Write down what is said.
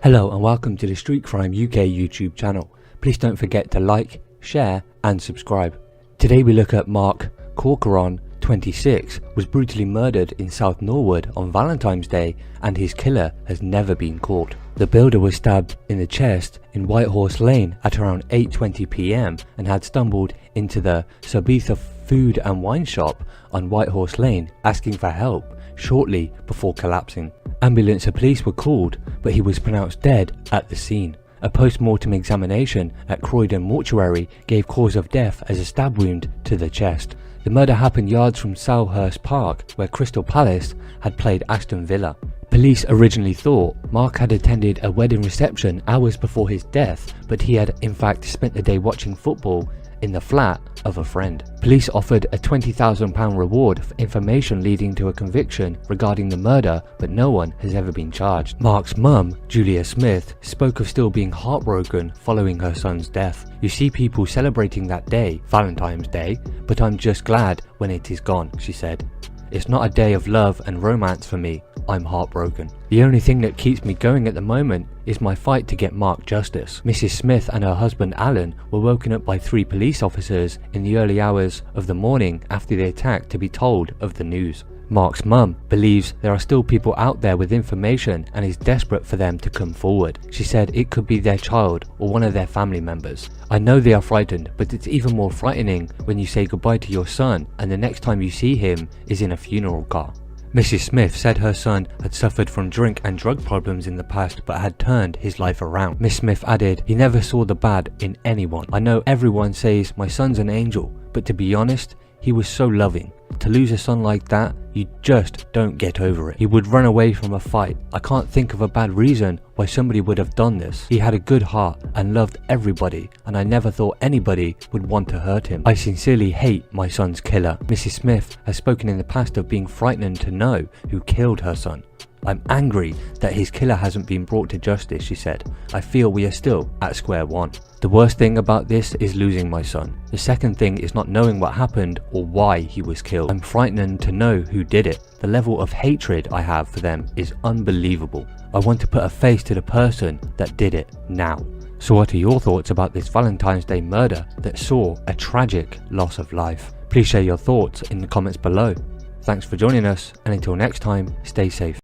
Hello and welcome to the Street Crime UK YouTube channel. Please don't forget to like, share and subscribe. Today we look at Mark Corcoran, 26, was brutally murdered in South Norwood on Valentine's Day and his killer has never been caught. The builder was stabbed in the chest in Whitehorse Lane at around 8:20 PM and had stumbled into the Sabitha Food and Wine Shop on Whitehorse Lane asking for help shortly before collapsing. Ambulance and police were called, but he was pronounced dead at the scene. A post-mortem examination at Croydon Mortuary gave cause of death as a stab wound to the chest. The murder happened yards from Selhurst Park, where Crystal Palace had played Aston Villa. Police originally thought Mark had attended a wedding reception hours before his death, but he had in fact spent the day watching football in the flat of a friend. Police offered a £20,000 reward for information leading to a conviction regarding the murder, but no one has ever been charged. Mark's mum, Julia Smith, spoke of still being heartbroken following her son's death. "You see people celebrating that day, Valentine's Day, but I'm just glad when it is gone," she said. "It's not a day of love and romance for me. I'm heartbroken. The only thing that keeps me going at the moment is my fight to get Mark justice." Mrs. Smith and her husband Alan were woken up by 3 police officers in the early hours of the morning after the attack to be told of the news. Mark's mum believes there are still people out there with information and is desperate for them to come forward. She said it could be their child or one of their family members. "I know they are frightened, but it's even more frightening when you say goodbye to your son and the next time you see him is in a funeral car." Mrs. Smith said her son had suffered from drink and drug problems in the past but had turned his life around. Miss Smith added, "He never saw the bad in anyone. I know everyone says my son's an angel, but to be honest, he was so loving. To lose a son like that, you just don't get over it. He would run away from a fight. I can't think of a bad reason why somebody would have done this. He had a good heart and loved everybody, and I never thought anybody would want to hurt him. I sincerely hate my son's killer." Mrs. Smith has spoken in the past of being frightened to know who killed her son. "I'm angry that his killer hasn't been brought to justice," she said. "I feel we are still at square one. The worst thing about this is losing my son. The second thing is not knowing what happened or why he was killed. I'm frightened to know who did it. The level of hatred I have for them is unbelievable. I want to put a face to the person that did it now." So what are your thoughts about this Valentine's Day murder that saw a tragic loss of life? Please share your thoughts in the comments below. Thanks for joining us, and until next time, stay safe.